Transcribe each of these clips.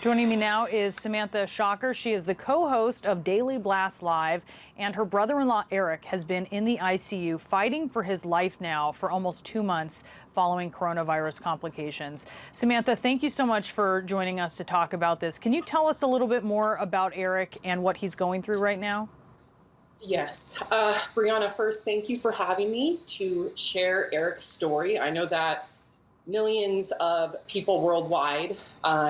Joining me now is Samantha Schacher. She is the co-host of Daily Blast Live, and her brother-in-law Eric has been in the ICU fighting for his life now for almost 2 months following coronavirus complications. Samantha, thank you so much for joining us to talk about this. Can you tell us a little bit more about Eric and what he's going through right now? Yes. Brianna, first, thank you for having me to share Eric's story. I know that millions of people worldwide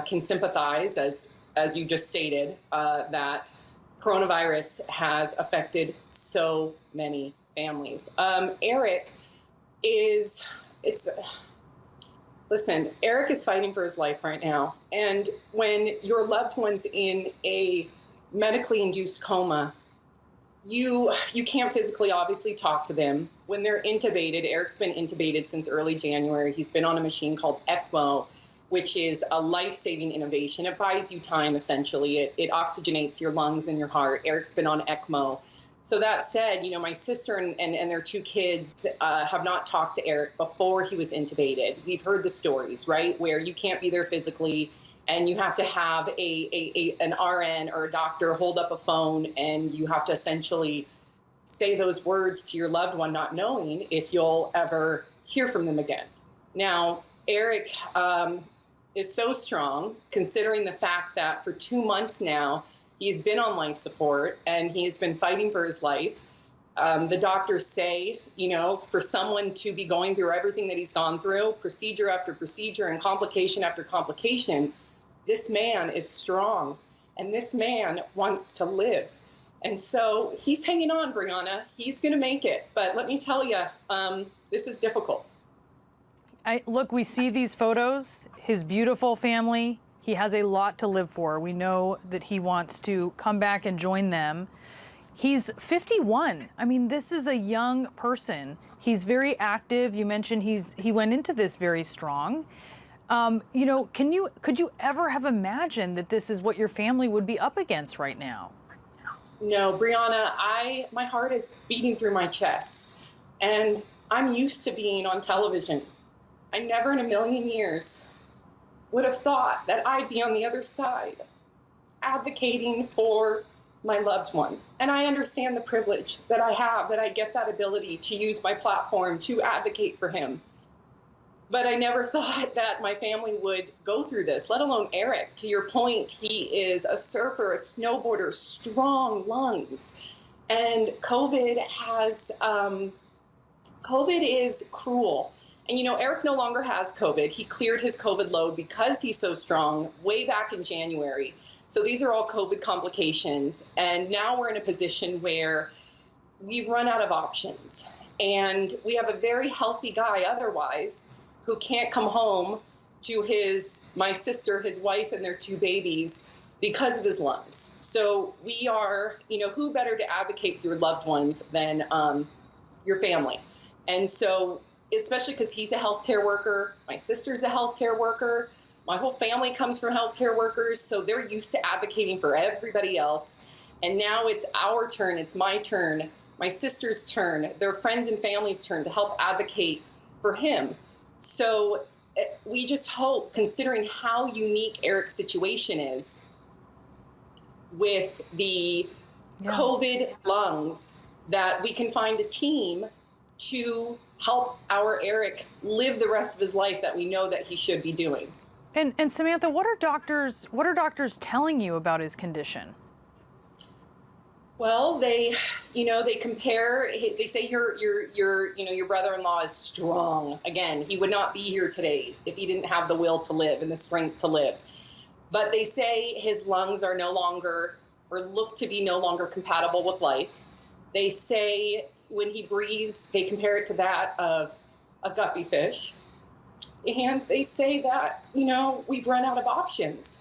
can sympathize, as you just stated, that coronavirus has affected so many families. Eric is fighting for his life right now. And when your loved one's in a medically induced coma, you can't physically obviously talk to them. When they're intubated, Eric's been intubated since early January. He's been on a machine called ECMO, which is a life-saving innovation. It buys you time, essentially. It oxygenates your lungs and your heart. Eric's been on ECMO. So that said, you know, my sister and their 2 kids have not talked to Eric before he was intubated. We've heard the stories, right, where you can't be there physically, and you have to have an RN or a doctor hold up a phone, and you have to essentially say those words to your loved one, not knowing if you'll ever hear from them again. Now, Eric is so strong, considering the fact that for 2 months now, he's been on life support and he has been fighting for his life. The doctors say, you know, for someone to be going through everything that he's gone through, procedure after procedure and complication after complication, this man is strong, and this man wants to live. And so he's hanging on, Brianna. He's going to make it. But let me tell you, this is difficult. Look, we see these photos, his beautiful family. He has a lot to live for. We know that he wants to come back and join them. He's 51. I mean, this is a young person. He's very active. You mentioned he went into this very strong. You know, could you ever have imagined that this is what your family would be up against right now? No, Brianna, my heart is beating through my chest, and I'm used to being on television. I never in a million years would have thought that I'd be on the other side advocating for my loved one. And I understand the privilege that I have, that I get that ability to use my platform to advocate for him. But I never thought that my family would go through this, let alone Eric. To your point, he is a surfer, a snowboarder, strong lungs. And COVID is cruel. And, you know, Eric no longer has COVID. He cleared his COVID load because he's so strong way back in January. So these are all COVID complications. And now we're in a position where we've run out of options. And we have a very healthy guy otherwise who can't come home to my sister, his wife, and their 2 babies because of his lungs. So we are, you know, who better to advocate for your loved ones than your family? And so, especially because he's a healthcare worker, my sister's a healthcare worker, my whole family comes from healthcare workers, so they're used to advocating for everybody else. And now it's our turn, it's my turn, my sister's turn, their friends and family's turn to help advocate for him. So we just hope, considering how unique Eric's situation is with the COVID lungs, that we can find a team to help our Eric live the rest of his life that we know that he should be doing. And Samantha, what are doctors telling you about his condition? Well, they compare. They say your brother-in-law is strong. Again, he would not be here today if he didn't have the will to live and the strength to live. But they say his lungs are no longer, or look to be no longer, compatible with life. They say when he breathes, they compare it to that of a guppy fish. And they say that, you know, we've run out of options.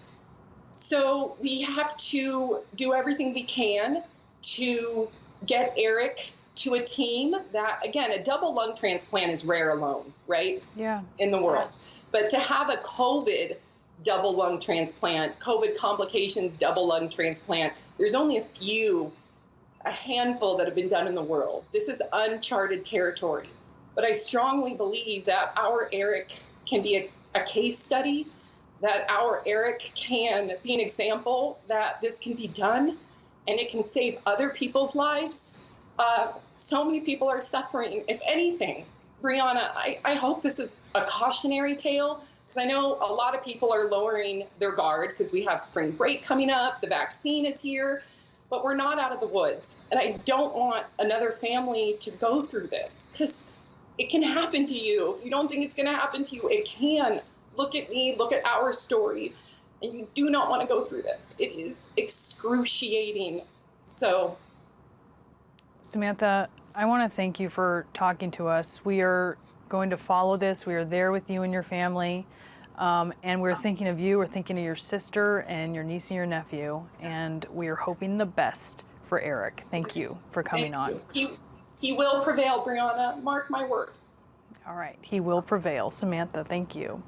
So we have to do everything we can to get Eric to a team that, again, a double lung transplant is rare alone, right? Yeah. In the world. But to have a COVID double lung transplant, COVID complications double lung transplant, there's only a handful that have been done in the world. This is uncharted territory. But I strongly believe that our Eric can be a case study that our Eric can be an example that this can be done and it can save other people's lives. So many people are suffering. If anything, Brianna, I hope this is a cautionary tale, because I know a lot of people are lowering their guard because we have spring break coming up, the vaccine is here, but we're not out of the woods. And I don't want another family to go through this, because it can happen to you. If you don't think it's going to happen to you, it can. Look at me, look at our story, and you do not want to go through this. It is excruciating. So, Samantha, I want to thank you for talking to us. We are going to follow this. We are there with you and your family. And we're thinking of you. We're thinking of your sister and your niece and your nephew. And we are hoping the best for Eric. Thank you for coming on. He will prevail, Brianna. Mark my word. All right. He will prevail. Samantha, thank you.